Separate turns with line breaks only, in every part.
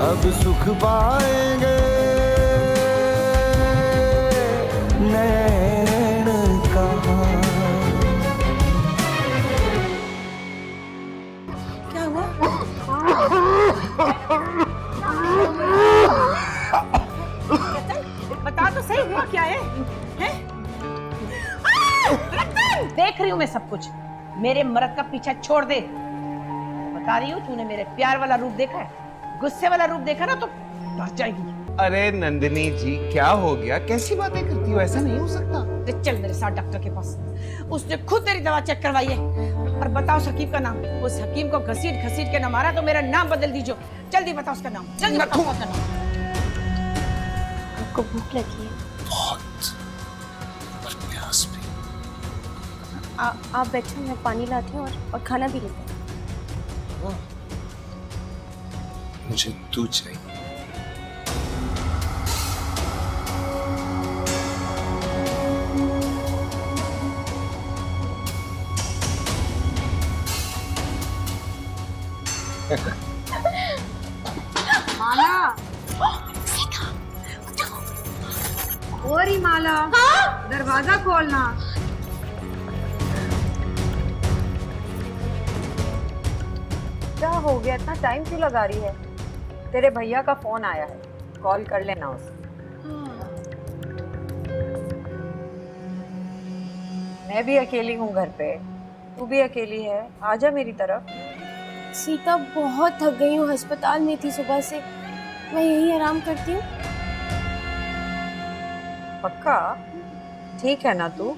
अब सुख पाएंगे नैन कहाँ।
क्या हुआ? बता तो सही, हुआ क्या है? रतन! देख रही हूँ मैं सब कुछ। मेरे मर्द का पीछा छोड़ दे। बता रही हूँ, तूने मेरे प्यार वाला रूप देखा है, गुस्से वाला रूप देखा ना तो डर जाएगी।
अरे नंदिनी जी, क्या हो गया? कैसी बातें करती हो? ऐसा नहीं हो सकता।
चल मेरे साथ डॉक्टर के पास, उसने खुद तेरी दवा चेक करवाई है। और बताओ उस हकीम का नाम। उस हकीम को घसीट घसीट के न मारा तो मेरा नाम बदल दीजिए। जल्दी बताओ उसका नाम, जल्दी बताओ उसका नाम।
आपको भूख लगी है?
बहुत, पर प्यास भी।
आप बैठो, मैं पानी लाती हूँ और खाना भी लेते हैं।
मुझे तू चाहिए।
माला, और ही माला, हाँ? दरवाजा खोलना। क्या हो गया, इतना टाइम क्यों लगा रही है? तेरे भैया का फोन आया है, कॉल कर लेना उसे। मैं भी अकेली हूँ घर पे, तू भी अकेली है, आजा मेरी तरफ।
सीता, बहुत थक गई हूँ, अस्पताल में थी सुबह से, मैं यहीं आराम करती हूँ।
पक्का? ठीक है ना तू?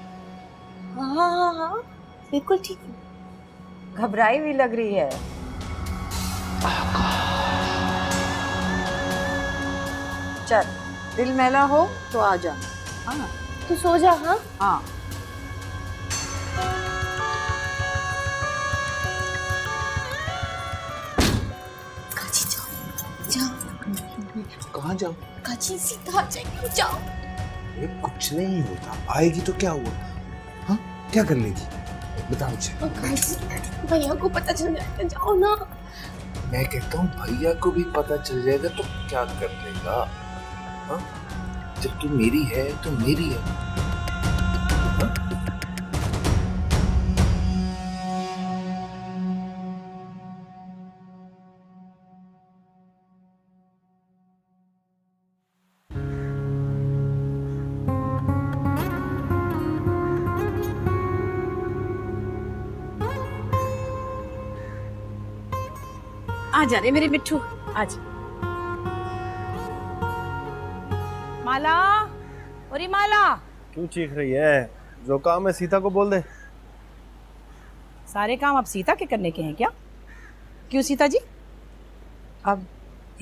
हाँ हाँ हाँ हाँ, बिल्कुल ठीक हूँ।
घबराई हुई लग रही है। चल, दिल मैला हो तो आ जा। हाँ,
तू सो जा। हाँ
हाँ।
काजी जाओ जाओ।
कहाँ जाऊँ?
काजी सीता आ जाएगी, जाओ।
ये कुछ नहीं होता, आएगी तो क्या हुआ? हाँ, क्या कर लेगी? बता मुझे।
काजी, भैया को पता चल जाएगा, जाओ ना।
मैं कहता हूँ भैया को भी पता चल जाएगा तो क्या कर लेगा? हाँ? जब तू मेरी है तो मेरी है। हाँ?
आ जा रे मेरे मिट्ठू, आज। माला, ओरी माला।
क्यों चीख रही है? जो काम है सीता को बोल दे।
सारे काम अब सीता के करने के हैं क्या? क्यों सीता जी?
अब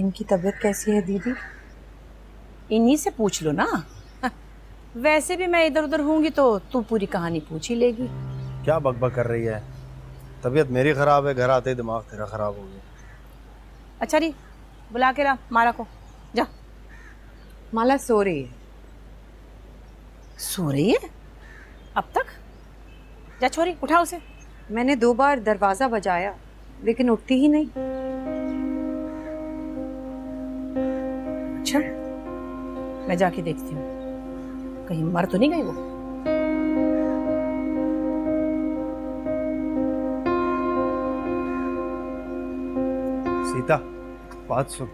इनकी तबीयत कैसी है दीदी?
इन्हीं से पूछ लो ना। वैसे भी मैं इधर उधर होंगी तो तू पूरी कहानी पूछ ही लेगी।
क्या बकबक कर रही है? तबीयत मेरी खराब है, घर आते ही दिमाग तेरा खराब हो गया।
अच्छा री, बुला के ला माला को, जा।
माला सो रही है।
सो रही है अब तक? जा छोरी, उठा उसे।
मैंने 2 बार दरवाजा बजाया लेकिन उठती ही नहीं।
अच्छा, मैं जाके देखती हूँ, कहीं मर तो नहीं गई वो।
सीता, बात सुन।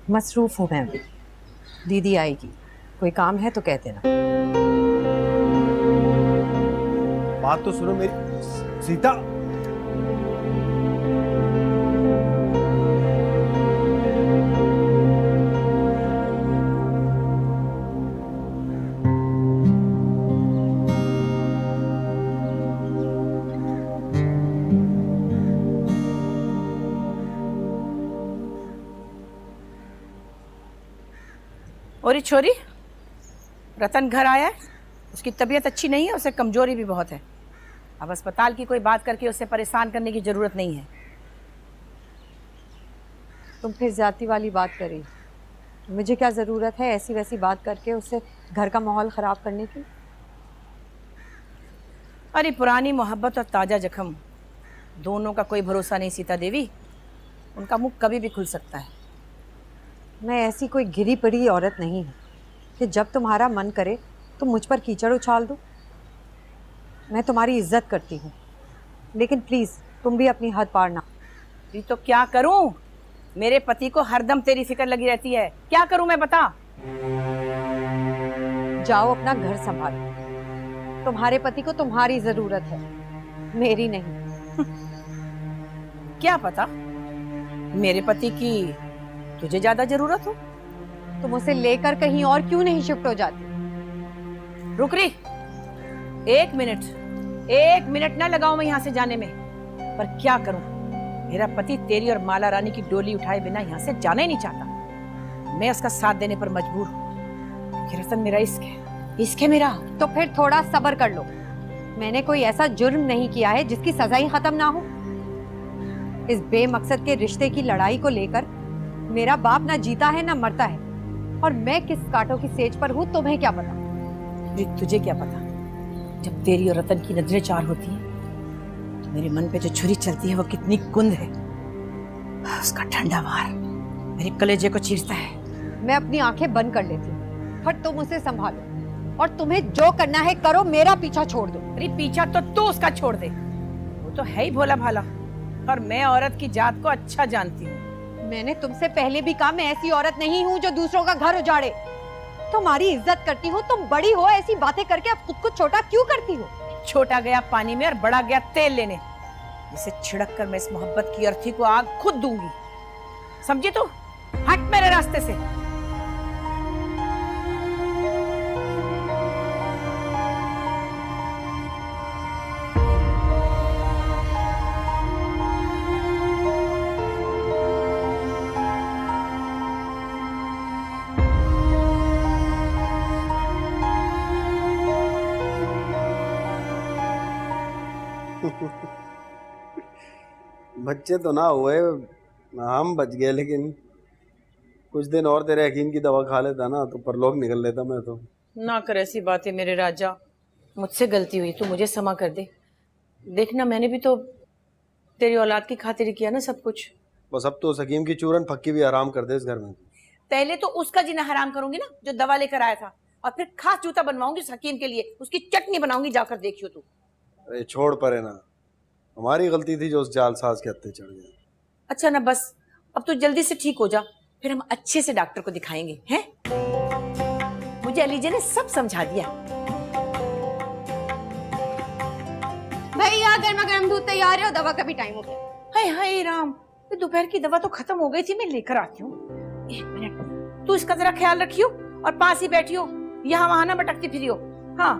मसरूफ हूँ मैं अभी, दीदी आएगी, कोई काम है तो कह देना।
बात तो सुनो मेरी। सीता,
और ये छोरी, रतन घर आया है, उसकी तबीयत अच्छी नहीं है, उसे कमजोरी भी बहुत है। अब अस्पताल की कोई बात करके उसे परेशान करने की जरूरत नहीं है।
तुम फिर जाती वाली बात करी। मुझे क्या ज़रूरत है ऐसी वैसी बात करके उससे घर का माहौल ख़राब करने की?
अरे पुरानी मोहब्बत और ताज़ा जख्म दोनों का कोई भरोसा नहीं सीता देवी। उनका मुंह कभी भी खुल सकता है।
मैं ऐसी कोई गिरी पड़ी औरत नहीं हूँ कि जब तुम्हारा मन करे तो मुझ पर कीचड़ उछाल दो। मैं तुम्हारी इज्जत करती हूँ, लेकिन प्लीज़ तुम भी अपनी हद पार ना।
जी तो क्या करूं? मेरे पति को हरदम तेरी फिक्र लगी रहती है। क्या करूं मैं, बता।
जाओ अपना घर संभालो। तुम्हारे पति को तुम्हारी जरूरत है, मेरी नहीं।
क्या पता मेरे पति की तुझे ज्यादा जरूरत हो।
तुम उसे लेकर कहीं और क्यों नहीं शिफ्ट हो जाती?
रुक रही, एक मिनट ना लगाऊं मैं यहाँ से जाने में। पर क्या करूं, मेरा पति तेरी और माला रानी की डोली उठाए बिना यहाँ से जाना ही नहीं चाहता। मैं उसका साथ देने पर मजबूर हूँ। रतन मेरा इश्क है मेरा।
तो फिर थोड़ा सब्र कर लो। मैंने कोई ऐसा जुर्म नहीं किया है जिसकी सजा ही खत्म ना हो। इस बेमकसद के रिश्ते की लड़ाई को लेकर मेरा बाप ना जीता है ना मरता है, और मैं किस कांटों की सेज पर हूँ तुम्हें क्या पता?
तुझे क्या पता? जब तेरी और रतन की नजरें चार होती हैं तो मेरे मन पे जो छुरी चलती है वो कितनी कुंद है। उसका ठंडा वार मेरे कलेजे को चीरता है।
मैं अपनी आंखें बंद कर लेती हूँ, पर तुम उसे संभालो और तुम्हें जो करना है करो, मेरा पीछा छोड़ दो।
अरे पीछा तो तू उसका छोड़ दे, वो तो है ही भोला भाला, और मैं औरत की जात को अच्छा जानती हूँ।
मैंने तुमसे पहले भी कहा मैं ऐसी औरत नहीं हूँ जो दूसरों का घर उजाड़े। तुम्हारी इज्जत करती हूँ, तुम बड़ी हो, ऐसी बातें करके अब खुद को छोटा क्यों करती हो?
छोटा गया पानी में और बड़ा गया तेल लेने। इसे छिड़क कर मैं इस मोहब्बत की अर्थी को आग खुद दूंगी, समझी तू? हट मेरे रास्ते से।
बच्चे तो ना हुए, हम बच गए, लेकिन कुछ दिन और तेरे यकीन की दवा खा लेता ना तो परलोक निकल लेता मैं तो।
ना कर ऐसी बातें मेरे राजा, मुझसे गलती हुई, तू मुझे क्षमा कर दे। देखना मैंने भी तो तेरी औलाद की खातिर किया ना सब कुछ।
बस अब तो हकीम की चूरन फक्की भी आराम कर दे इस घर में।
पहले तो उसका जीना हराम करूंगी ना जो दवा लेकर आया था, और फिर खास जूता बनवाऊंगी उस हकीम के लिए, उसकी चटनी बनाऊंगी, जाकर देखियो तू।
अरे छोड़ परे ना, हमारी गलती थी जो उस जालसाज के हत्थे चढ़ गए।
अच्छा ना, बस अब तू जल्दी से ठीक हो जा, फिर हम अच्छे से डॉक्टर को दिखाएंगे, हैं? मुझे अलीजा ने सब समझा दिया।
भैया गर्मा गर्म दूध तैयार है और दवा का भी टाइम हो गया।
हाय हाय राम, ये दोपहर की दवा तो खत्म हो गई थी, मैं लेकर आती हूँ। एक मिनट, तू इसका जरा ख्याल रखियो और पास ही बैठियो, यहाँ वहां ना भटकती फिरियो। हाँ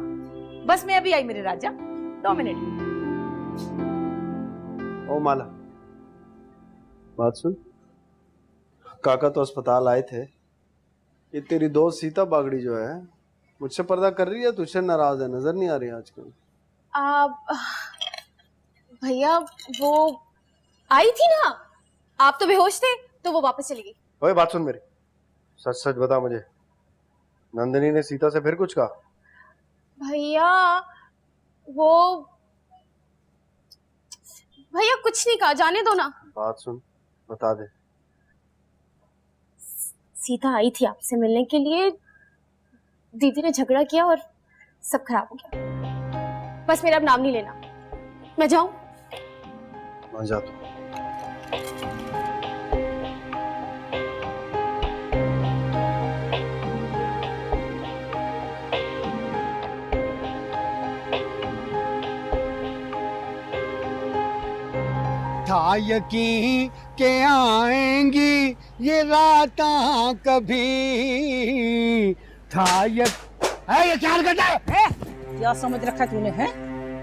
बस मैं अभी आई मेरे राजा, 2 मिनट।
ओ माला, बात सुन। काका तो अस्पताल आए थे। ये तेरी दोस्त सीता बागड़ी जो है मुझसे पर्दा कर रही है, तुझसे नाराज है, नजर नहीं आ रही आजकल।
भैया वो आई थी ना, आप तो बेहोश थे तो वो वापस चली गई।
ओए बात सुन मेरी, सच सच बता मुझे, नंदिनी ने सीता से फिर कुछ कहा?
भैया वो भैया कुछ नहीं कहा, जाने दो ना।
बात सुन, बता दे।
सीता आई थी आपसे मिलने के लिए, दीदी ने झगड़ा किया और सब खराब हो गया। बस मेरा अब नाम नहीं लेना, मैं जाऊं?
हाँ जा तू।
था यकीन के आएंगी ये रातां कभी, था ये क्या करता है?
क्या समझ रखा है तूने, है?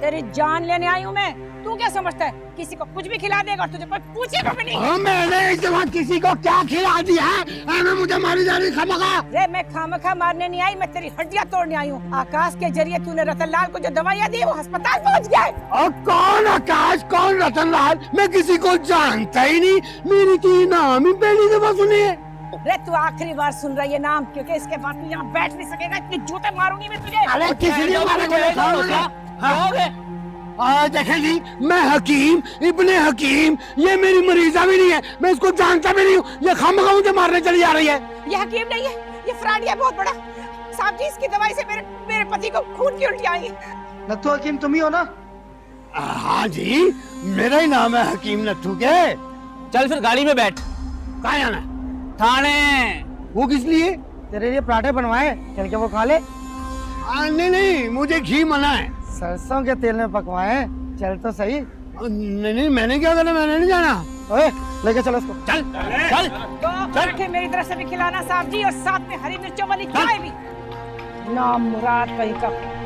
तेरी जान लेने आई हूँ मैं, तू क्या समझता है किसी को कुछ भी खिला देगा और तुझे कोई पूछेगा भी नहीं?
मैंने इस दफा किसी को क्या खिला दिया है? मुझे मारी जा रही खामखा।
रे मैं खामखा मारने नहीं आई, मैं तेरी हड्डियां तोड़ने आई हूँ। आकाश के जरिए तूने रतनलाल को जो दवाइयाँ दी वो अस्पताल पहुँच गया है।
और कौन आकाश, कौन रतनलाल? मैं किसी को जानता ही नहीं, मेरी तो नाम ही पहली दफा सुनी है।
रे तू आखिरी बार सुन रहा है ये नाम, क्योंकि इसके बाद तू यहाँ बैठ नहीं सकेगा, इतने जूते मारूंगी मैं तुझे।
अरे किसी ने मारा देखें जी, मैं हकीम इब्ने हकीम, ये मेरी मरीजा भी नहीं है, मैं इसको जानता भी नहीं हूँ, ये खामखा मुझे मारने चली जा रही है।
ये हकीम नहीं है, ये फ्रॉड है बहुत बड़ा। साहब जी, इसकी दवाई से मेरे पति को खून की उल्टी आई है।
नत्थू हकीम तुम ही हो ना?
हाँ जी, मेरा ही नाम है हकीम नत्थू के।
चल फिर गाड़ी में बैठ,
कहाँ जाना है?
थाने।
वो किस लिए?
तेरे लिए पराठे बनवाए, चल के वो खा ले।
नहीं, मुझे घी मना है।
सरसों के तेल में पकवाए, चल तो सही।
नहीं, मैंने क्या करना, मैंने नहीं जाना।
ओए लेके चलो उसको।
चल चल
तो पराठे मेरी तरफ से भी खिलाना साहब जी, और साथ में हरी मिर्चों वाली चाय भी। नाम मुराद कहीं का।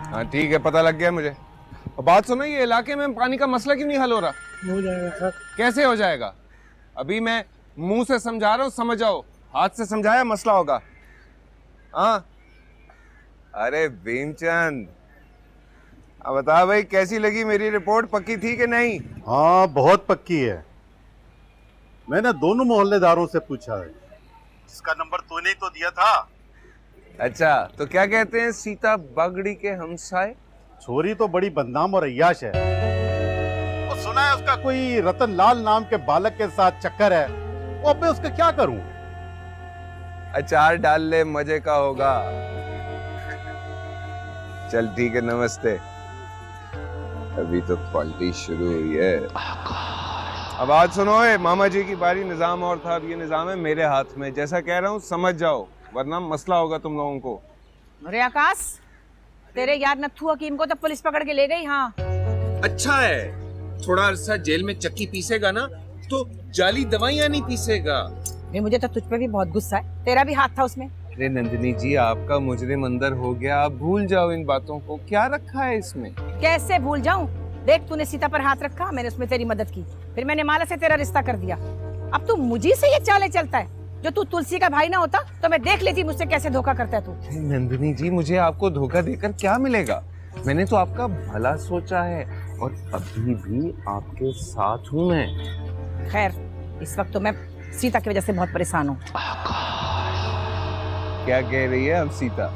हाँ ठीक है, पता लग गया मुझे। और बात सुनो, ये इलाके में पानी का मसला क्यों नहीं हल हो रहा?
हो जाएगा सर।
कैसे हो जाएगा? अभी मैं मुंह से समझा रहा हूँ, समझ जाओ। हाथ से समझाया मसला होगा। हाँ अरे भीमचंद, अब बता भाई, कैसी लगी मेरी रिपोर्ट? पक्की थी कि नहीं?
हाँ बहुत पक्की है। मैंने दोनों मोहल्लेदारों से पूछा है, इसका नंबर तूने ही तो दिया था।
अच्छा, तो क्या कहते हैं सीता बागड़ी के हमसाए?
छोरी तो बड़ी बदनाम और अय्याश है। वो सुना है उसका कोई रतन लाल नाम के बालक के साथ चक्कर है। वो अब मैं उसका क्या करूं?
अचार डाल ले, मजे का होगा। चल ठीक है, नमस्ते। अभी तो पार्टी शुरू हुई है। अब आज सुनो, मामा जी की बारी निजाम और था, अब ये निजाम है मेरे हाथ में। जैसा कह रहा हूँ समझ जाओ, वरना मसला होगा तुम लोगों को।
अरे आकाश, तेरे यार नत्थू हकीम को तो पुलिस पकड़ के ले गई। हाँ
अच्छा है, थोड़ा अरसा जेल में चक्की पीसेगा ना तो जाली दवाइयां नहीं पीसेगा।
नहीं, मुझे तो तुझ पे भी बहुत गुस्सा है, तेरा भी हाथ था उसमें।
अरे नंदिनी जी, आपका मुजरिम अंदर हो गया, आप भूल जाओ इन बातों को। क्या रखा है इसमें?
कैसे भूल जाऊं? देख, तूने सीता पर हाथ रखा, मैंने उसमें तेरी मदद की, फिर मैंने माला से तेरा रिश्ता कर दिया। अब तू मुझे से ये चाले चलता है? जो तू तुलसी का भाई ना होता तो मैं देख लेती मुझसे कैसे धोखा करता है तू।
नंदिनी जी, मुझे आपको धोखा देकर क्या मिलेगा? मैंने तो आपका भला सोचा है और अभी भी आपके साथ हूँ मैं।
खैर, इस वक्त तो मैं सीता की वजह से बहुत परेशान हूँ।
क्या कह रही है अब सीता?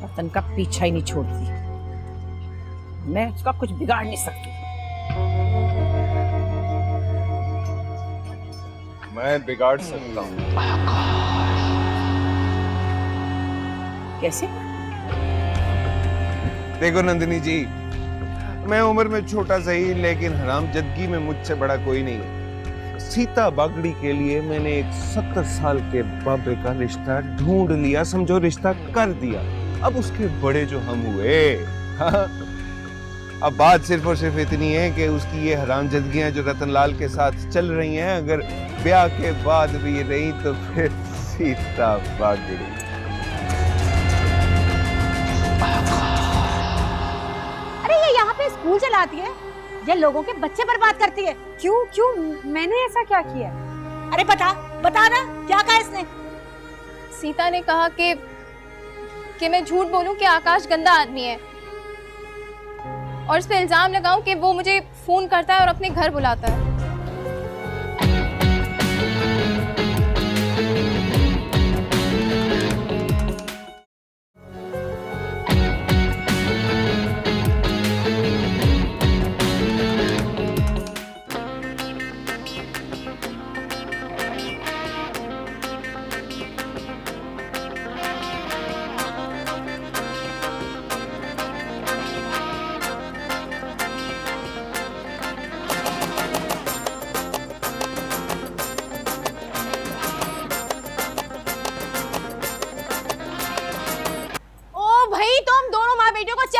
रतन का पीछा ही नहीं छोड़ती, मैं उसका कुछ बिगाड़ नहीं सकती।
मैं बिगाड़ सकता हूँ।
कैसे?
देखो नंदिनी जी, मैं उम्र में छोटा सही, लेकिन हरामजदगी में मुझसे बड़ा कोई नहीं है। सीता बागड़ी के लिए मैंने एक 70 साल के बाबे का रिश्ता ढूंढ लिया, समझो रिश्ता कर दिया। अब उसके बड़े जो हम हुए, हाँ? अब बात सिर्फ और सिर्फ इतनी है कि उसकी ये हरामजदगियां जो रतनलाल के साथ चल रही हैं, अगर ब्याह के बाद भी रही तो फिर सीता बागड़ी।
अरे ये यहाँ पे स्कूल चलाती है, ये लोगों के बच्चे बर्बाद करती है।
क्यों मैंने ऐसा क्या किया?
अरे बता ना, क्या कहा इसने? सीता ने कहा कि मैं झूठ बोलूं कि आकाश गंदा आदमी है, और इस पे इल्जाम लगाऊं कि वो मुझे फोन करता है और अपने घर बुलाता है।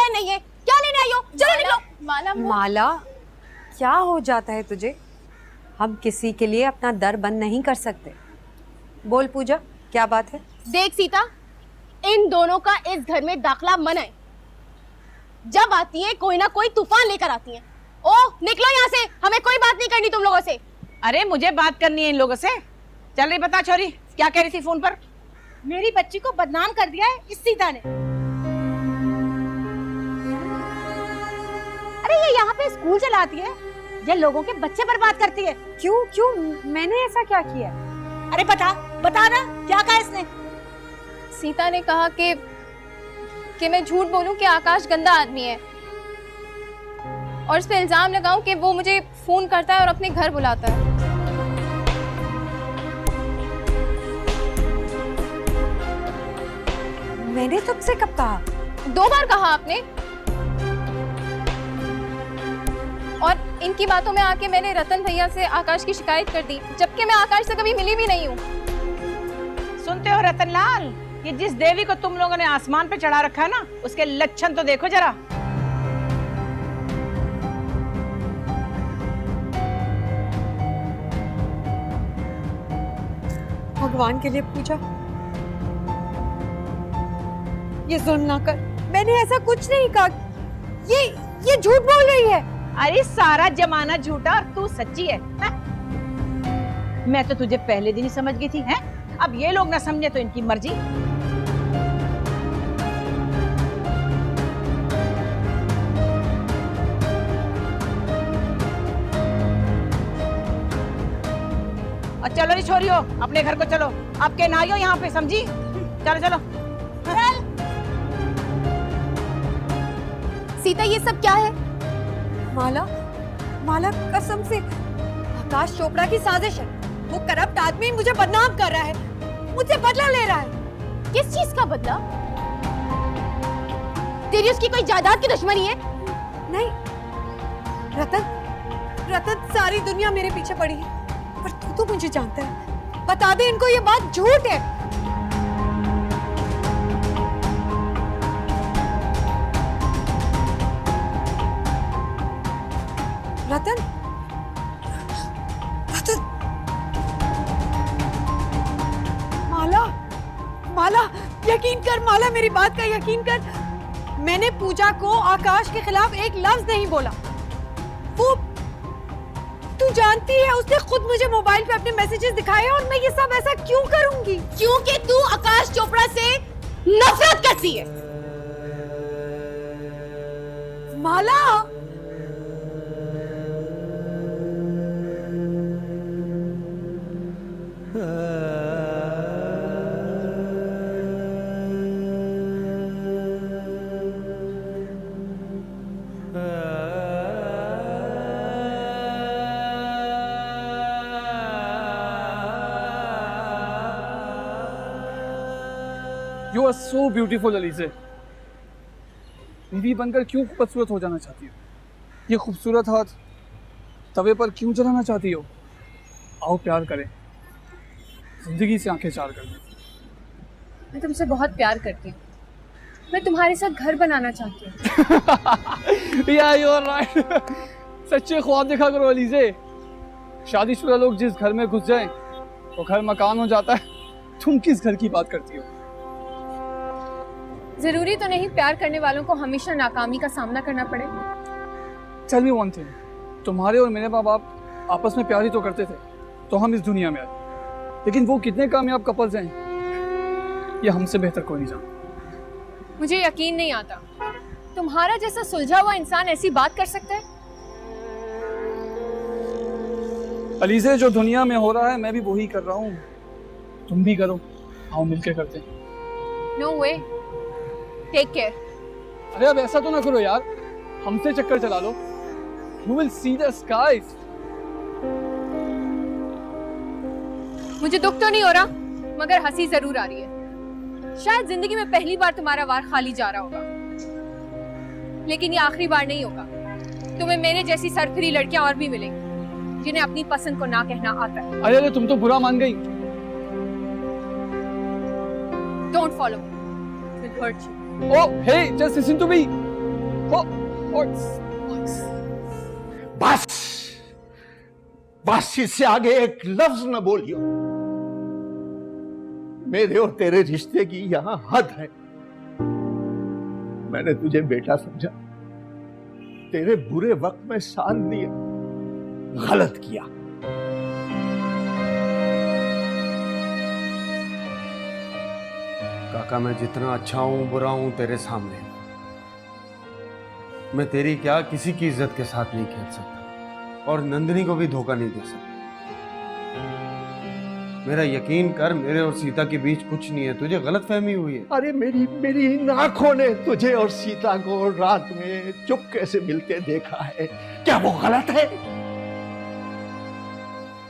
नहीं है, क्या लेने आई हो? चलो निकलो।
माला, क्या हो जाता है तुझे? हम किसी के लिए अपना दर बंद नहीं कर सकते। बोल पूजा, क्या बात है?
देख सीता, इन दोनों का इस घर में दाखला मना है। जब आती है कोई ना कोई तूफान लेकर आती है। ओ निकलो यहाँ से, हमें कोई बात नहीं करनी तुम लोगों से।
अरे मुझे बात करनी है इन लोगों से। चल रही, बता छोरी, क्या कह रही थी फोन पर?
मेरी बच्ची को बदनाम कर दिया है इस सीता ने।
यहाँ पे स्कूल चलाती है या लोगों के बच्चे बर्बाद करती है?
क्यों क्यों मैंने ऐसा क्या किया?
अरे बता ना, क्या कहा इसने?
सीता ने कहा कि मैं झूठ बोलूं कि आकाश गंदा आदमी है और इस पे इल्जाम लगाऊं कि वो मुझे फोन करता है और अपने घर बुलाता है।
मैंने तुमसे कब कहा?
2 बार कहा आपने। और इनकी बातों में आके मैंने रतन भैया से आकाश की शिकायत कर दी, जबकि मैं आकाश से कभी मिली भी नहीं हूँ।
सुनते हो रतनलाल, ये जिस देवी को तुम लोगों ने आसमान पे चढ़ा रखा है ना, उसके लक्षण तो देखो जरा।
भगवान के लिए पूजा, ये जुल्म ना कर। मैंने ऐसा कुछ नहीं कहा। ये झूठ बोल रही है।
अरे सारा जमाना झूठा और तू सच्ची है, हैं? मैं तो तुझे पहले दिन ही समझ गई थी, हैं? अब ये लोग ना समझे तो इनकी मर्जी। और चलो रे छोरियो, अपने घर को चलो। अब के ना आइयो यहाँ पे, समझी? चलो चलो। चल।
सीता, ये सब क्या है?
माला कसम से आकाश चोपड़ा की साजिश है। वो करप्ट आदमी मुझे बदनाम कर रहा है, मुझसे बदला ले रहा है।
किस चीज का बदला? तेरी उसकी कोई जायदाद की दुश्मनी है?
नहीं रतन सारी दुनिया मेरे पीछे पड़ी है, पर तू तो मुझे जानता है। बता दे इनको ये बात झूठ है। रतन माला यकीन कर, माला मेरी बात का यकीन कर। मैंने पूजा को आकाश के खिलाफ एक लफ्ज नहीं बोला। वो तू जानती है, उसने खुद मुझे मोबाइल पे अपने मैसेजेस दिखाए और मैं ये सब ऐसा क्यों करूंगी?
क्योंकि तू आकाश चोपड़ा से नफरत करती है।
माला
You are so beautiful, Alizeh. बीवी बनकर क्यों खूबसूरत हो जाना चाहती हो? ये खूबसूरत हाथ तवे पर क्यों जलाना चाहती हो? आओ प्यार करें, जिंदगी से आंखें चार कर दें।
मैं तुमसे बहुत प्यार करती हूँ। मैं तुम्हारे साथ घर बनाना चाहती हूँ।
या यू आर राइट। सच्चे ख्वाब देखा करो अलीज़े। शादीशुदा लोग जिस घर में घुस जाएं, वो घर मकान हो जाता है। तुम किस घर की बात करती हो?
जरूरी तो नहीं प्यार करने वालों को हमेशा नाकामी का सामना करना पड़े।
Tell me one thing, तुम्हारे और मेरे माँ बाप आपस में प्यार ही तो करते थे, तो हम इस दुनिया में आए। लेकिन वो कितने कामयाब कपल्स हैं, ये हमसे बेहतर कोई नहीं जानता।
मुझे यकीन नहीं आता तुम्हारा जैसा सुलझा हुआ इंसान ऐसी बात कर सकता है।
अलीज़े, जो दुनिया में हो रहा है मैं भी वही कर रहा हूँ, तुम भी करो। आओ मिलके करते हैं।
नो वे, टेक केयर।
अरे अब ऐसा तो ना करो यार, हमसे चक्कर चला लो। You will see the skies.
मुझे दुख तो नहीं हो रहा, मगर हंसी जरूर आ रही है। शायद जिंदगी में पहली बार तुम्हारा वार खाली जा रहा होगा, लेकिन ये आखिरी बार नहीं होगा। तुम्हें मेरे जैसी सरफिरी लड़कियां और भी मिलेंगी जिन्हें अपनी पसंद को ना कहना आता है।
अरे तुम तो बुरा मान गई।
Don't follow me. It will hurt you.
Oh, hey, just listen to me. Oh,
बस इससे आगे एक लफ्ज न बोलियो। मेरे और तेरे रिश्ते की यहां हद है। मैंने तुझे बेटा समझा, तेरे बुरे वक्त में साथ दिए, गलत किया।
काका मैं जितना अच्छा हूं बुरा हूं तेरे सामने,
मैं तेरी क्या किसी की इज्जत के साथ नहीं खेल सकता और नंदिनी को भी धोखा नहीं दे सकता। मेरा यकीन कर, मेरे और सीता के बीच कुछ नहीं है, तुझे गलतफहमी हुई है।
अरे मेरी इन आंखों ने तुझे और सीता को रात में चुपके से मिलते देखा है, क्या वो गलत है?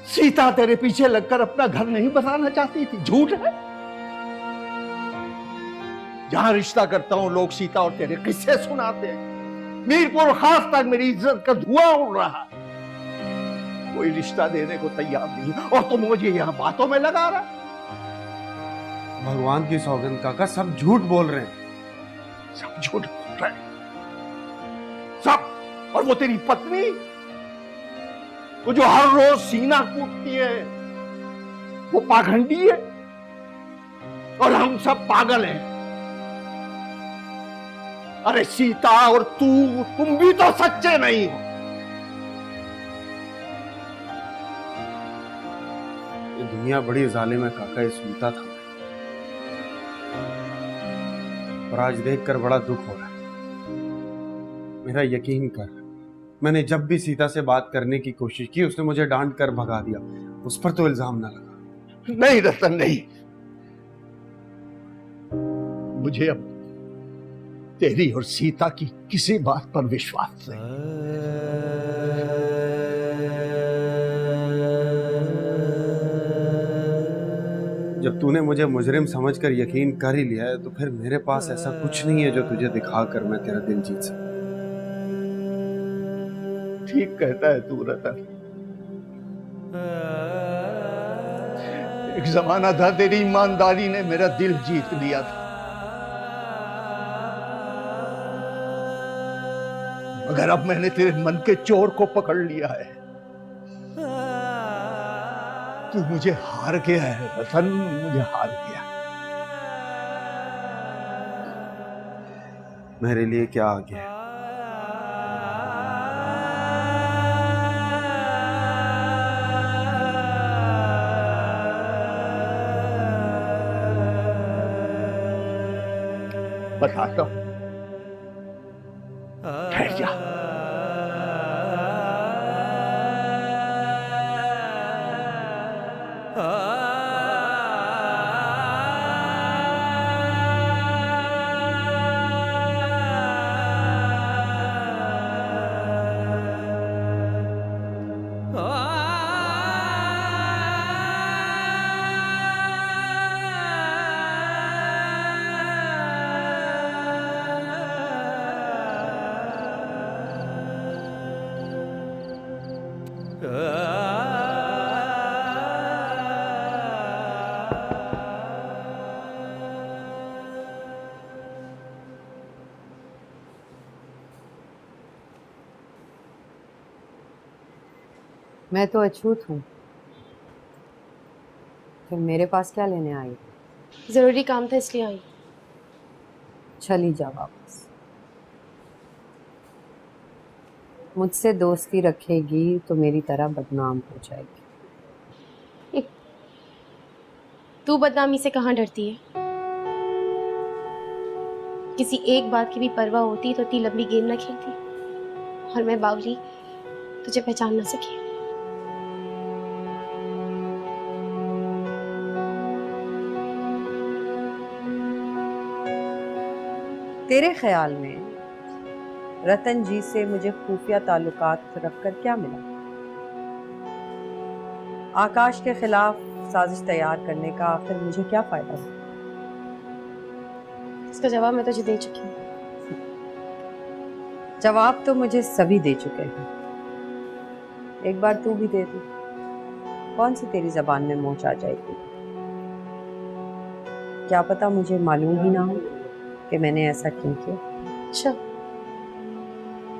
सीता तेरे पीछे लगकर अपना घर नहीं बसाना चाहती थी, झूठ है? जहां रिश्ता करता हूं लोग सीता और तेरे किस्से सुनाते हैं, मीरपुर खास तक मेरी इज्जत का धुआं उड़ रहा है। कोई रिश्ता देने को तैयार नहीं और तुम मुझे यहां बातों में लगा रहा।
भगवान की सौगंध काका, सब झूठ बोल रहे हैं।
सब झूठ बोल रहे हैं सब। और वो तेरी पत्नी, वो जो हर रोज सीना कूटती है, वो पाखंडी है और हम सब पागल हैं। अरे सीता और तुम भी तो सच्चे नहीं हो।
ये दुनिया बड़ी जालिम है काका, ये सुनता था और आज देखकर बड़ा दुख हो रहा है। मेरा यकीन कर, मैंने जब भी सीता से बात करने की कोशिश की उसने मुझे डांट कर भगा दिया। उस पर तो इल्जाम ना लगा।
नहीं रतन, नहीं। मुझे अब तेरी और सीता की किसी बात पर विश्वास नहीं।
जब तूने मुझे मुजरिम समझकर यकीन कर ही लिया है तो फिर मेरे पास ऐसा कुछ नहीं है जो तुझे दिखाकर मैं तेरा दिल जीत सकूं।
ठीक कहता है तू रतन। एक जमाना था तेरी ईमानदारी ने मेरा दिल जीत लिया था, मगर अब मैंने तेरे मन के चोर को पकड़ लिया है। तू मुझे हार गया है रतन, मुझे हार गया।
मेरे लिए क्या आ गया?
बताता हूं, ठहर जा।
मैं तो अछूत हूँ, फिर मेरे पास क्या लेने आई?
जरूरी काम था इसलिए आई।
चली जा वापस। मुझसे दोस्ती रखेगी तो मेरी तरह बदनाम हो जाएगी।
तू बदनामी से कहाँ डरती है? किसी एक बात की भी परवाह होती तो इतनी लंबी गेंद ना खेलती और मैं बावली तुझे पहचान ना सकी।
तेरे ख्याल में रतन जी से मुझे खुफिया ताल्लुकात रखकर क्या मिला? आकाश के खिलाफ साजिश तैयार करने का आखिर मुझे क्या फायदा हुआ?
इसका जवाब मैं तुझे दे चुकी हूँ।
जवाब तो मुझे सभी दे चुके हैं, एक बार तू भी दे दे। कौन सी तेरी जबान में मोच आ जाएगी? क्या पता मुझे मालूम ही ना हो कि मैंने ऐसा क्यों किया।
अच्छा,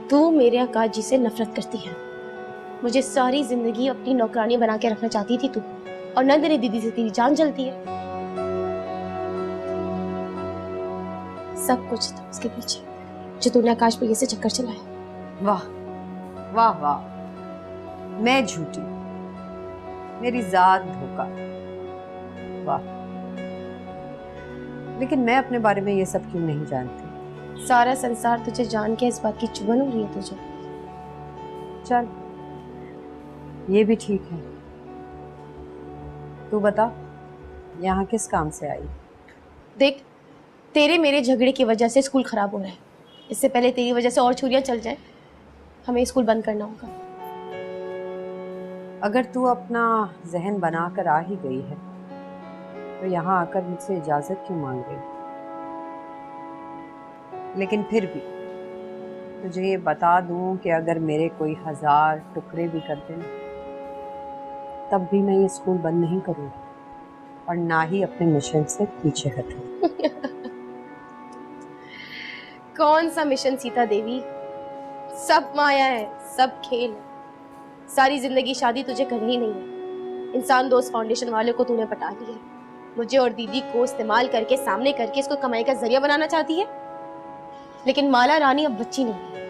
तू मेरे आकाश जी से नफरत करती है। मुझे सारी जिंदगी अपनी नौकरानी बना के रखना चाहती थी तू, और नंदिनी दीदी से तेरी जान जलती है। सब कुछ था उसके पीछे जो तूने आकाश भैया से चक्कर चलाया।
वाह वाह वाह, मैं झूठी, मेरी जात धोखा। वाह, लेकिन मैं अपने बारे में ये सब क्यों नहीं जानती?
सारा संसार तुझे जान के इस बात की चुभन हो रही है तुझे?
चल, ये भी ठीक है। तू बता, यहाँ किस काम से आई?
देख, तेरे मेरे झगड़े की वजह से स्कूल खराब हो रहा है। इससे पहले तेरी वजह से और छुरियां चल जाए, हमें स्कूल बंद करना होगा।
अगर तू अपना जहन बना कर आ ही गई है तो यहाँ आकर मुझसे इजाजत क्यों मांग रही? लेकिन फिर भी तुझे ये बता दूं कि अगर मेरे कोई 1000 टुकड़े भी कर दें तब भी मैं ये स्कूल बंद नहीं करूँगी और ना ही अपने मिशन से पीछे हटूंगी।
कौन सा मिशन सीता देवी? सब माया है, सब खेल है। सारी जिंदगी शादी तुझे करनी नहीं है। इंसान दोस्त फाउंडेशन वाले को तूने पटा लिया है। मुझे और दीदी को इस्तेमाल करके, सामने करके इसको कमाई का जरिया बनाना चाहती है। लेकिन माला रानी अब बच्ची नहीं है।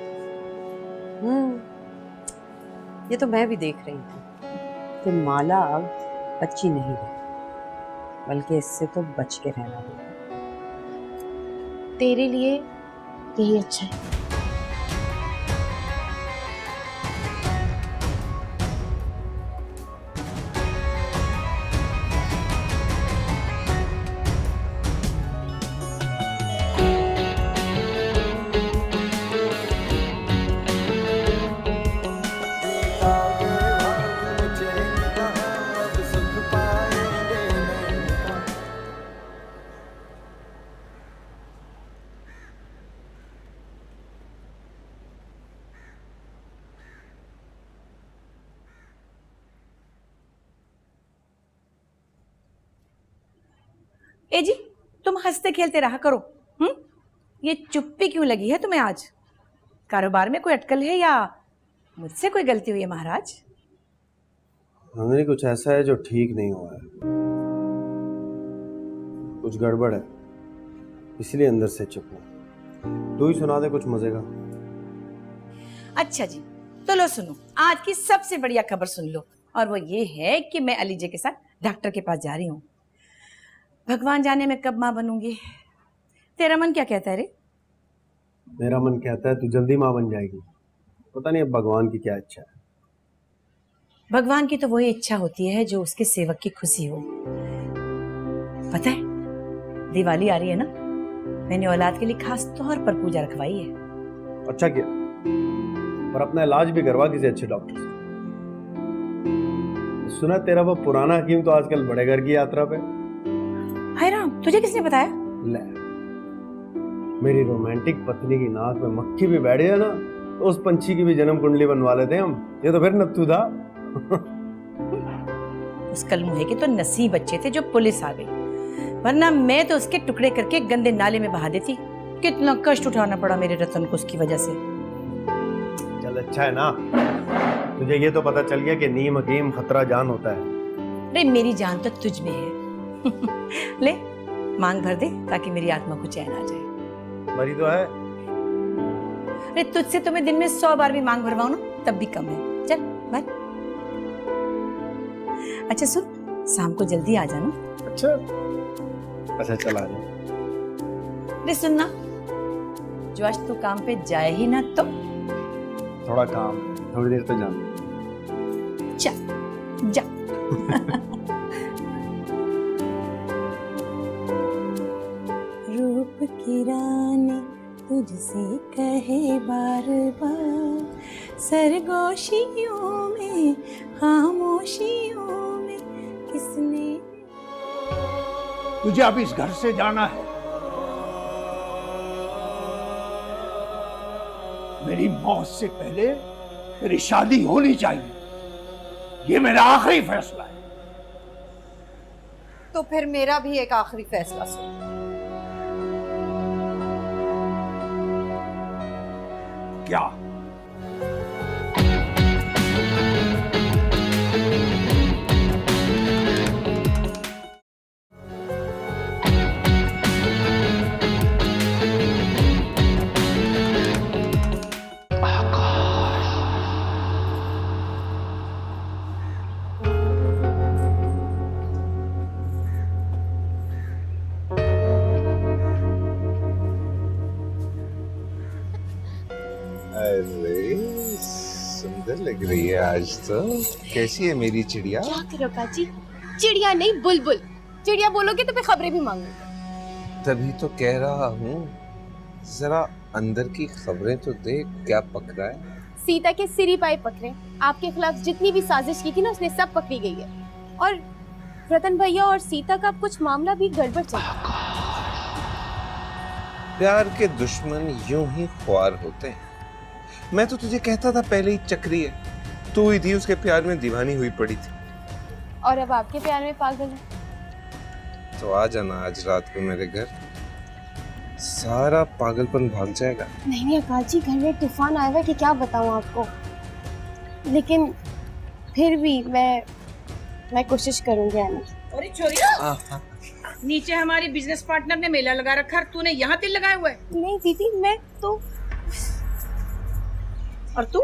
ये तो मैं भी देख रही थी कि माला अब बच्ची नहीं रही, बल्कि इससे तो बच के रहना होगा।
तेरे लिए यही अच्छा है।
ए जी, तुम हंसते खेलते रहा करो। ये चुप्पी क्यों लगी है तुम्हें आज? कारोबार में कोई अटकल है या मुझसे कोई गलती हुई है महाराज?
नंदिनी, कुछ ऐसा है जो ठीक नहीं हुआ है, कुछ गड़बड़ है, इसलिए अंदर से चुप हूं। तू ही सुना दे कुछ मजे का।
अच्छा जी, तो लो सुनो, आज की सबसे बढ़िया खबर सुन लो, और वो ये है कि मैं अली जी के साथ डॉक्टर के पास जा रही हूँ। भगवान जाने मैं कब माँ बनूंगी। तेरा मन क्या कहता है रे?
मेरा मन कहता है तू जल्दी माँ बन जाएगी। पता नहीं अब भगवान की क्या इच्छा है।
भगवान की तो वही इच्छा होती है जो उसके सेवक की खुशी हो। पता है, दिवाली आ रही है ना, मैंने औलाद के लिए खास तौर पर पूजा रखवाई है।
अच्छा किया, पर अपना इलाज भी करवा किसी अच्छे डॉक्टर से। सुना तेरा वो पुराना हकीम तो आजकल बड़े घर की यात्रा पे।
हाय राम, तुझे किसने बताया?
ले, मेरी रोमांटिक पत्नी की नाक में मक्खी भी बैठ जाए ना तो उस पंछी की भी जन्म कुंडली बनवा लेते हैं हम। ये तो फिर नत्थू था।
उस कलमुहे के तो नसीब अच्छे थे जो पुलिस आ गई, वरना मैं तो उसके टुकड़े करके गंदे नाले में बहा देती। कितना कष्ट उठाना पड़ा मेरे रतन को उसकी वजह से।
चल अच्छा है ना, तुझे ये तो पता चल गया कि नीम हकीम खतरा जान होता है।
अरे मेरी जान तो तुझ में है। ले, मांग भर दे ताकि मेरी आत्मा को चैन आ जाए।
मरी तो है।
अरे तुझसे तो मैं दिन में 100 बार भी मांग भरवाऊं ना तब भी कम है। चल बाय। अच्छा सुन, शाम को जल्दी आ जाना।
अच्छा चला जा।
अरे सुनना, जो आज तू काम पे जाए ही ना तो
थोड़ा काम, थोड़ी देर तो जाना।
चल जा। रूप की रानी तुझसे कहे बार बार, सरगोशियों में खामोशियों में किसने।
तुझे अब इस घर से जाना है। मेरी मौत से पहले तेरी शादी होनी चाहिए, ये मेरा आखिरी फैसला है।
तो फिर मेरा भी एक आखिरी फैसला सुन।
क्या?
अरे सुंदर लग रही है आज तो। कैसी है मेरी चिड़िया?
क्या करो काजी, चिड़िया नहीं बुलबुल। चिड़िया बोलोगे तो मैं खबरें भी मांगूंगा।
तभी तो कह रहा हूँ, जरा अंदर की खबरें तो देख, क्या पक रहा है।
सीता के सिरी पाए पकड़े। आपके खिलाफ जितनी भी साजिश की थी ना, उसने सब पकड़ी गई है। और रतन भैया और सीता का कुछ मामला भी गड़बड़ चल रहा है।
प्यार के दुश्मन यूं ही ख्वार होते हैं। मैं तो तुझे कहता था पहले ही चक्री है। तू ही थी उसके प्यार में दीवानी हुई पड़ी थी।
और अब आपके प्यार में पागल है।
तो आ जाना आज रात को मेरे घर, सारा पागलपन भाग जाएगा।
नहीं अकाल जी, घर में तूफान आया हुआ कि क्या बताऊं आपको। लेकिन फिर भी मैं कोशिश करूंगी आने की।
अरे छोरी, नीचे हमारी बिजनेस पार्टनर ने मेला लगा रखा है, तूने यहाँ तिल लगाया हुआ है।
नहीं दीदी, मैं तो।
और तू,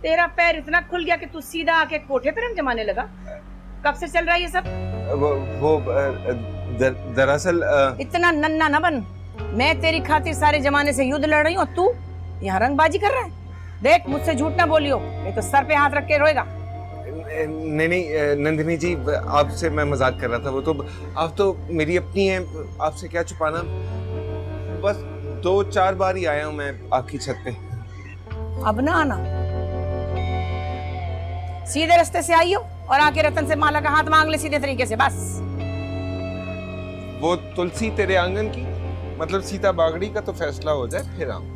तेरा पैर इतना खुल गया कि तू सीधा आके कोठे पे रंग जमाने लगा। कब से चल रहा है ये सब?
दरअसल
इतना नन्ना न बन। मैं तेरी खातिर सारे जमाने से युद्ध लड़ रही हूँ और तू यहाँ रंगबाजी कर रहा है। देख, मुझसे झूठ ना बोलियो, नहीं तो सर पे हाथ रख के रोएगा।
नहीं नंदिनी जी, आपसे मैं मजाक कर रहा था। वो तो आप तो मेरी अपनी है, आपसे क्या छुपाना। बस 2-4 बार ही आया हूँ मैं आपकी छत पे।
अब ना आना, सीधे रास्ते से आइयो और आके रतन से माला का हाथ मांग ले सीधे तरीके से, बस।
वो तुलसी तेरे आंगन की, मतलब सीता बागड़ी का तो फैसला हो जाए फिर आऊं।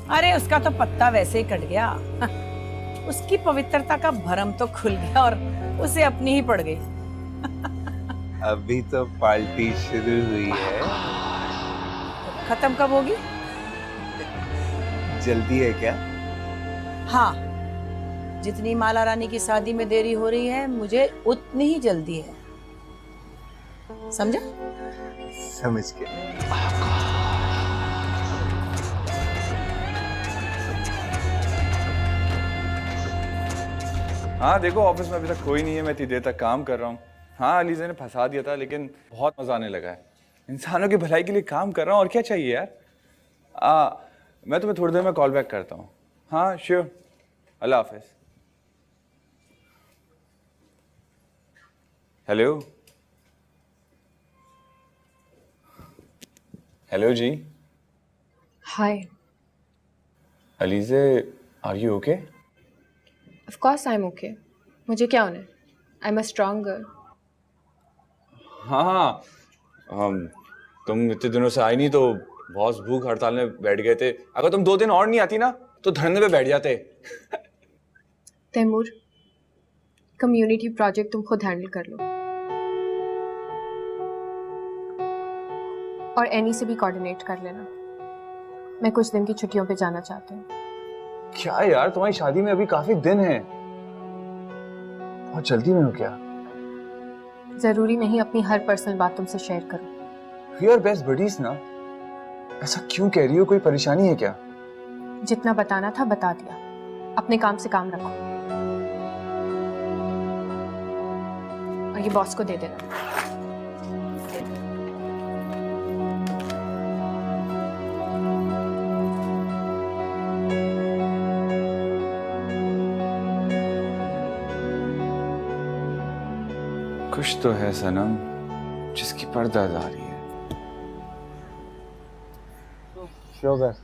अरे उसका तो पत्ता वैसे ही कट गया। उसकी पवित्रता का भरम तो खुल गया और उसे अपनी ही पड़ गई।
अभी तो पार्टी शुरू हुई है।
खत्म कब होगी?
जल्दी है क्या?
हाँ, जितनी माला रानी की शादी में देरी हो रही है, मुझे उतनी ही जल्दी है। समझा?
समझ के।
हाँ देखो, ऑफिस में अभी तक कोई नहीं है, मैं इतनी देर तक काम कर रहा हूँ। हाँ, अलीज़ा ने फंसा दिया था, लेकिन बहुत मजा आने लगा है। इंसानों की भलाई के लिए काम कर रहा हूँ, और क्या चाहिए यार। मैं तुम्हें थोड़ी देर में कॉल बैक करता हूँ। हाँ श्योर, अल्लाह हाफिज। हेलो हेलो जी।
Hi
Aliza, are you okay?
Of course I am okay. मुझे क्या होना है? I am a strong girl.
हाँ, तुम इतने दिनों से आई नहीं तो बॉस भूख हड़ताल में बैठ गए थे। अगर तुम 2 दिन और नहीं आती ना तो धरने पे बैठ जाते।
तैमूर, कम्युनिटी प्रोजेक्ट तुम खुद हैंडल कर लो, और एनी से भी कोऑर्डिनेट कर लेना। मैं कुछ दिन की छुट्टियों पे जाना चाहती हूँ।
क्या यार, तुम्हारी शादी में अभी काफी दिन हैं। बहुत जल्दी में हो क्या?
जरूरी नहीं अपनी हर पर्सनल बात तुमसे शेयर करूं।
We are best buddies ना। ऐसा क्यों कह रही हो? कोई परेशानी है क्या?
जितना बताना था बता दिया। अपने काम से काम रखो, और ये बॉस को दे देना।
कुछ तो है सनम जिसकी पर्दादारी है।
शोगर।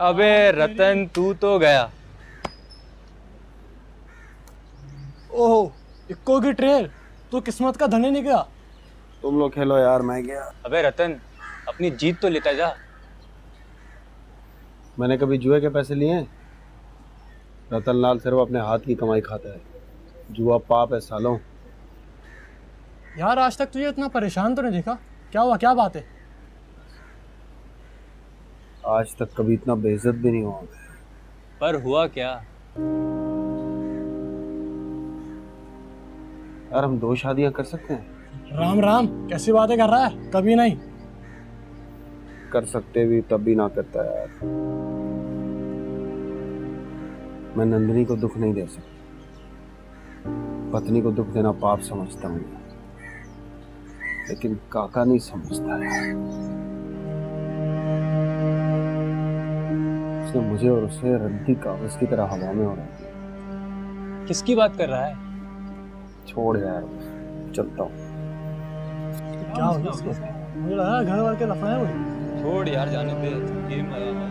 अबे रतन, तू तो गया।
ओहो, इक्को की ट्रेल। तू किस्मत का धनी नहीं गया।
तुम लोग खेलो यार, मैं गया।
अबे रतन, अपनी जीत तो लेता जा।
मैंने कभी जुए के पैसे लिए हैं? रतन लाल सिर्फ अपने हाथ की कमाई खाता है। जुआ पाप है सालों।
यार आज तक तुझे इतना परेशान तो नहीं देखा। क्या हुआ, क्या बात है?
आज तक कभी इतना बेइज्जत भी नहीं हुआ।
पर हुआ क्या?
यार हम 2 शादियां कर सकते हैं?
राम राम, कैसी बातें कर रहा है? कभी नहीं
कर सकते भी, तब भी ना करता यार। मैं नंदिनी को दुख नहीं दे सकता। पत्नी को दुख देना पाप समझता हूँ, लेकिन काका नहीं समझता है। उसने मुझे और उसे रद्दी कागज की तरह हवा में उड़ा दिया।
किसकी बात कर रहा है?
छोड़ यार, चलता हूँ।
क्या हो गया उसको? मुझे लगा घर वाले के लफड़ा है वो।
छोड़ यार, जाने दे, गेम लगा।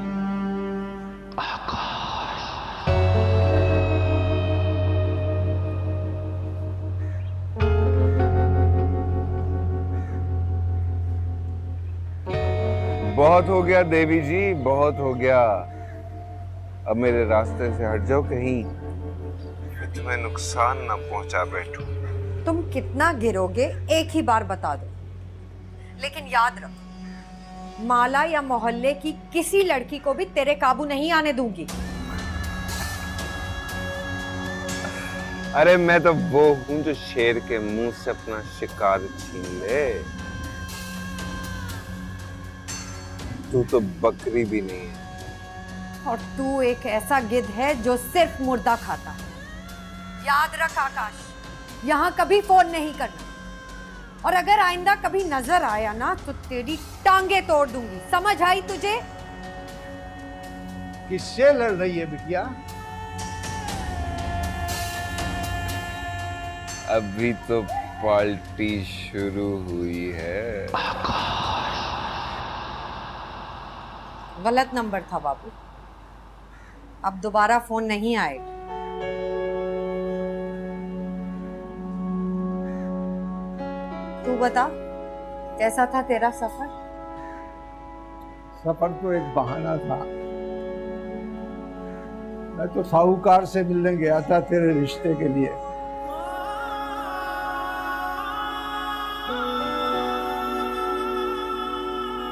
बहुत हो गया देवी जी, बहुत हो गया। अब मेरे रास्ते से हट जाओ, कहीं मैं तुम्हें नुकसान ना पहुंचा बैठूं।
तुम कितना गिरोगे एक ही बार बता दो, लेकिन याद रखो, माला या मोहल्ले की किसी लड़की को भी तेरे काबू नहीं आने दूंगी।
अरे मैं तो वो हूं जो शेर के मुंह से अपना शिकार छीन ले। तू तो बकरी भी नहीं है।
और तू एक ऐसा गिद्ध है जो सिर्फ मुर्दा खाता है। याद रख आकाश, यहाँ कभी फोन नहीं करना, और अगर आइंदा कभी नजर आया ना तो तेरी टांगे तोड़ दूंगी। समझ आई तुझे?
किससे लड़ रही है बिटिया?
अभी तो पार्टी शुरू हुई है।
गलत नंबर था बाबू, अब दोबारा फोन नहीं आएगा। तू बता, कैसा था तेरा सफर?
सफर तो एक बहाना था। मैं तो साहूकार से मिलने गया था तेरे रिश्ते के लिए।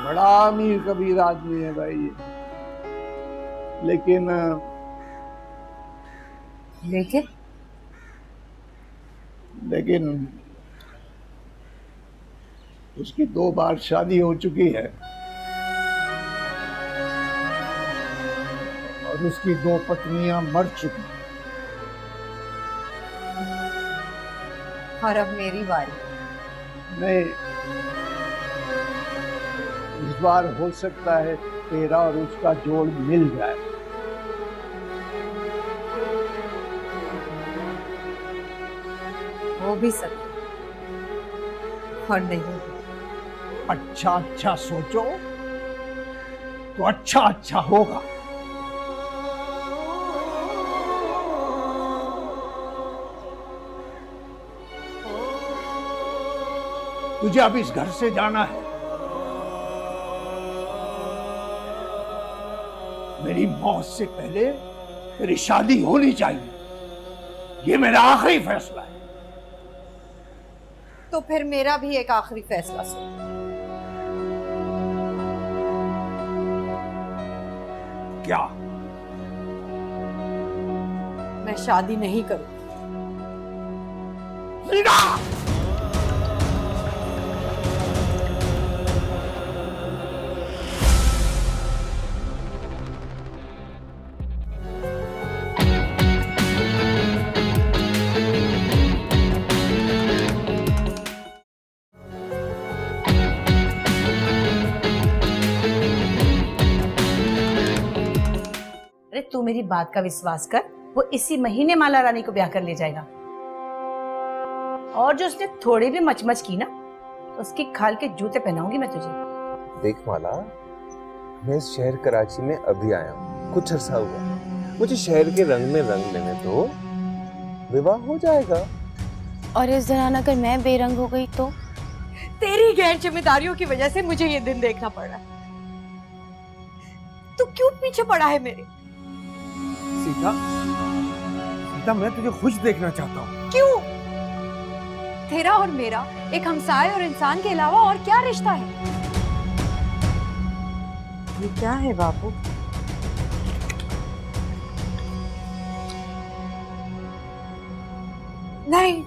बड़ा अमीर कबीर आदमी है भाई, लेकिन उसकी 2 बार शादी हो चुकी है और उसकी 2 पत्नियां मर चुकी हैं।
और अब मेरी बारी।
नहीं, इस बार हो सकता है तेरा और उसका जोड़ मिल जाए।
हो भी सकता और नहीं।
अच्छा अच्छा सोचो तो अच्छा अच्छा होगा। तुझे अब इस घर से जाना है। मेरी मौत से पहले तेरी शादी होनी चाहिए। ये मेरा आखिरी फैसला है।
तो फिर मेरा भी एक आखिरी फैसला सुन।
क्या?
मैं शादी नहीं करूं।
अरे तू मेरी बात का विश्वास कर, वो इसी महीने माला रानी को ब्याह कर ले जाएगा। और जो उसने थोड़ी भी मचमच की ना, तो उसकी खाल के जूते पहनाऊंगी मैं तुझे।
देख माला, मैं इस शहर कराची में अभी आया हूँ, कुछ अर्सा हुआ। मुझे शहर के रंग में रंग लेने दो, विवाह हो जाएगा।
और इस दौरान अगर मैं बेरंग हो गई तो?
तेरी गैर जिम्मेदारियों की वजह से मुझे ये दिन देखना पड़ रहा है। तू क्यों पीछे पड़ा है मेरे?
सीता, सीता, मैं तुझे खुश देखना चाहता हूँ।
क्यों? तेरा और मेरा एक हमसाए और इंसान के अलावा और क्या रिश्ता है? ये क्या है बाबू? नहीं,